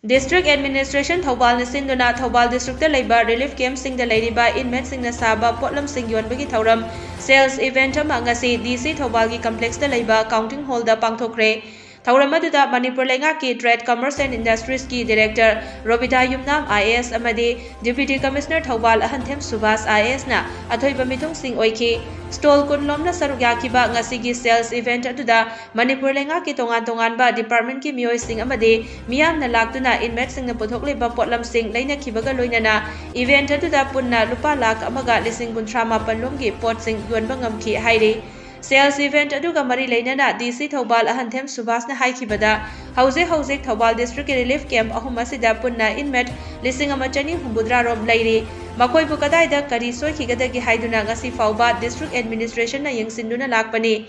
District Administration Thobal Nisinduna Thobal District Labor Relief Camp Sing the Lady by Inmates Sing the Saba Potlam Sing Yuan Bagi Thauram Sales Event Mangasi DC Thobal Complex the Labor Counting Hall the Pangthokre Thauram Maduda Manipur Lenga Ki Trade Commerce and Industries Ki Director Robita Yumnam IAS Amadi Deputy Commissioner Thobal Ahanthem Subhas IAS na Athoy Bamitung Sing Oiki Stall Kunlom na Sarugyaki-ba ngasigi sales event aduda Manipur Lenga ki tongan ba department ki miyoi sing amadi miyam na laktuna inmates sing na puthokliba potlam sing lainakibaga loinana event aduda punna lupa lak amaga lising kuntrama panlomgi pot sing yuanba ngamki hairi Sales event aduga mari leinana DC Thobal Ahanthem Subhas na haikibada hauze Thobal District Relief Camp ahum asida punna inmate lising amachani humbudra rom lairi Makoi bu kadaida kari soikigadagi haiduna ngasi fauba District Administration na yengsinduna lakpani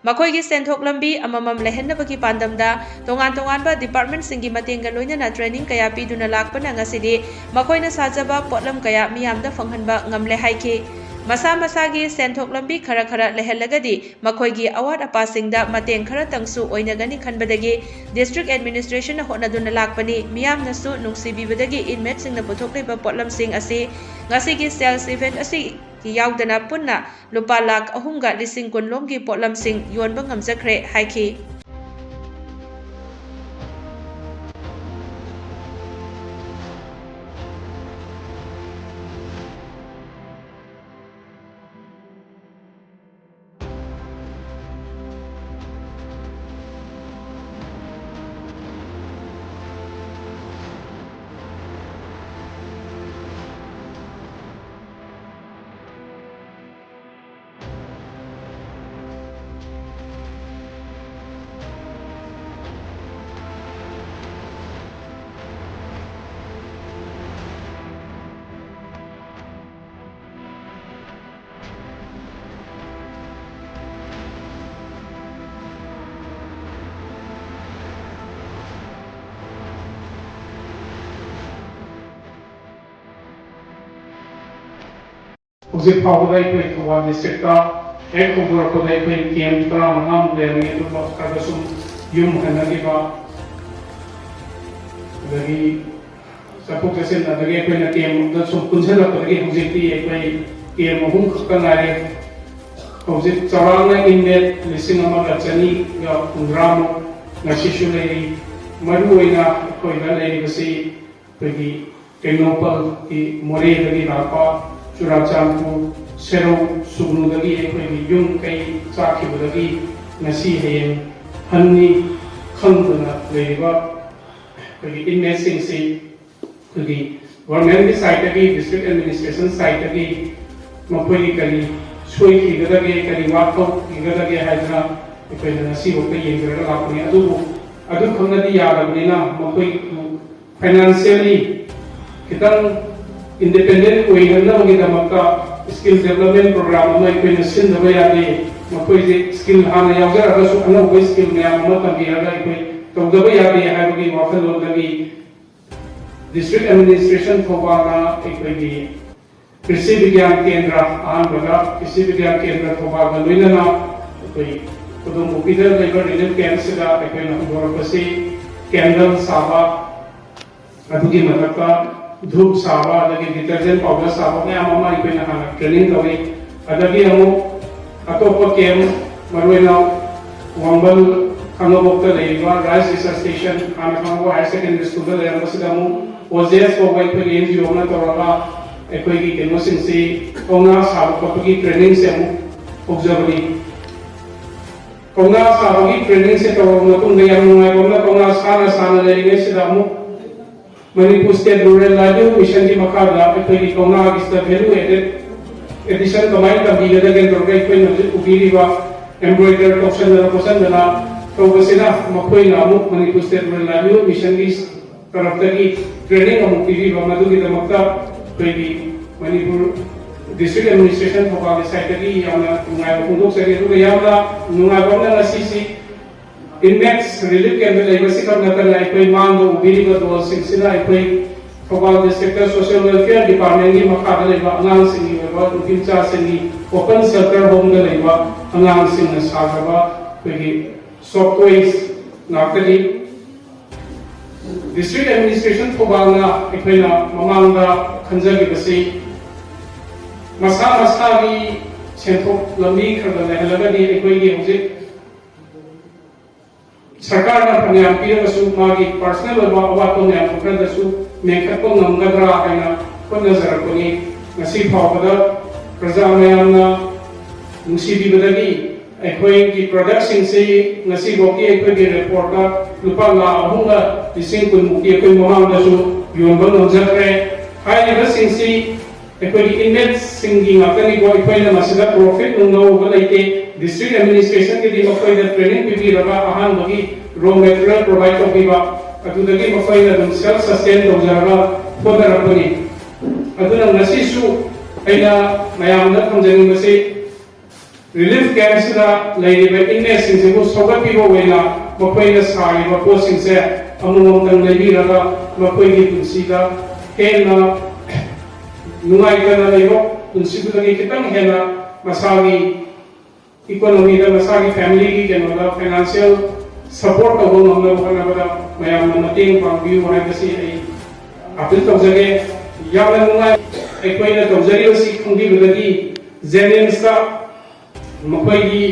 Makoi gi senthok lambi amamam lehenabagi pandamda tongan ba department singi matenga loinana training kaya piduna lakpana ngasidi makoi na sajaba potlam kaya miyamda fanghanba ngamle haiki Masa-masagi senthok lambi khara lehelagadi makoigi award apasingda mateng khara tangsu oinagani khanbadagi district administration na honaduna lakpani miyam nasu nungsibibadagi inmate sing na puthokliba potlam sing asi ngasigi sales event asi yaudana punna lupa lak ahumga lising kunlomgi potlam sing yonba ngamjakre haiki Uzi Pawai Pui Thobal District Ek Kubur Kodai Pui Kiam Tra Mangam Lermi Itu Kadasum Yum Hanagiba Dagi Sapuk Kasin Adagi Pui Na Kiam Dasum Kunsela Kodagi Huziti Pui Kiam Mahum Kakanari Huzit Charanga Innet Lising Amag Achani Ya Undramo Nashishu Lei Maru Oina Koina Lei Basi Pui Kenopal Ki More Dagi Rapa Churachampu Sero Sugnudagi Equity Yung Kai Sakibudagi Nasi Hayem Honey Kunduna Leva Inmate Sing Si Government site District Administration site Mapuri Kali Sui Kigadagi Kali Wako Kigadagi Hydra Nasi Hoka Yengra Lapuni Adu Kundadi Yadabina Mapuri financially Kitan independent way na magidamaka skill development program mo ay pinasin na bayadi makoy skill hana yaga rasu ano ko skill niya mo tambiyaga ay to da bayadi ay bagi wakalo dagi district administration Thobal na ay कृषि विज्ञान केंद्र आन बगा कृषि विज्ञान केंद्र Thobal na loina na ay kudum upidal labor relief camp sida ay na borapasi candle saba adugi mataka धूप सावा अदगी डिटर्जेंट पाउडर सावा में आमा मारी पे ना ट्रेनिंग करी अदगी हमो अतोप केम मरुएना वांबल खानोबोक्ता लेवा राइस रिसर्च स्टेशन आमे खानोबो हायर सेकेंडरी स्कूल दा लेवा सिदामु ओजेस को वाइट पे एनजीओ ना तोरागा एकोई की केनोसिंग से कोंगा सावा कोपगी ट्रेनिंग से हमो ऑब्जर्वरी कोंगा सावा की ट्रेनिंग से तो मतुम गया कोंगा साना लेगे सिदामु Manipur State Rural Livelihood Mission की मकाबला इतनी कौना किस्ता value added addition कमाई का भी गदा के दौर का इतनी उबीरी वा embroidered option ना पसंद ना तो वैसे ना मकोई नामु Manipur State Rural Livelihood Mission की तरफ तक ट्रेनिंग का मुक्ति वा मधु की दमकता कोई Manipur District Administration Thobal site की याना नुंगाई पुंडोक से तो याना नुंगाई बंदा नसीसी Inmates relief camp labor sikap natal na ikoy mando ubiri ka dual sing ikoy Thobal District Social Welfare Department ki makada leba angang singi leba ukincha singi open shelter home ga leba angang sing na sagaba ikoy soft toys nakali district administration thobalna aikoina mamangda khanjagibasi masa masagi senthok lambi khara lehalagadi aikoigi hojik सरकार ना पन्याम पीरगसु मागी personal अवातो न्याम खरदसु मेखत्पो नमगद्रा हाइना को नजरकोनी ngasi phawbada praja mayamna nungsibibadagi akhoi ki product sing se ngasi boki akhoi ki report ka lupa la ahunga lising kun muki akhoi mamang dasu yonba nojare hai ba sing se akhoi ki index singing akani ko akhoi na masida profit no go laite district administration ke di akhoi da training pipi raga ahan bogi raw material provide to biba adudagi akhoi na dum self sustain to jara khoda rapani aduna ngasisu aina mayamna thamjani mase relief camps da laiba inne singsebu sogapi bo wena makoina sai ba posting se amumom tang leibi raga makoi gi tunsi da hena nungai kana leibo tunsi du lagi kitang hena masagi economy da masagi family gi keno da financial support ka bo namna bana bada mayamna mating pangbiu mai kasi ai apil tawjage यावना नुंगा एकोइना तौजरियोसी खुंगी बदगी जेनेम्स का मखोइगी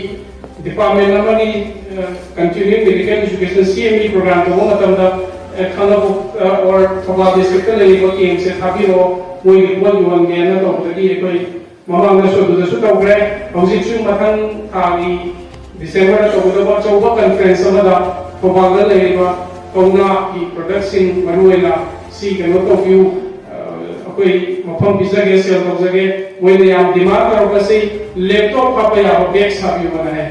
department नमनी continuing medical education CME programme को मतमदा खानबो और थोबा district लेबो केम से थाबिरो मोइ वन युवन गेना तो बदगी एकोइ ममांग सो दुदसु तौग्रे हौजिसु मथन थागी डिसेंबर तो बदबा चौबा कॉन्फ्रेंस अमदा थोबागा लेबा कौना की प्रोडक्शन मनुएला सी केनो तो व्यू कोई मफम बिजगे सेल तौजगे मोइने याम दिमाग करोगसे लैपटॉप हापया बैग साबियो बना है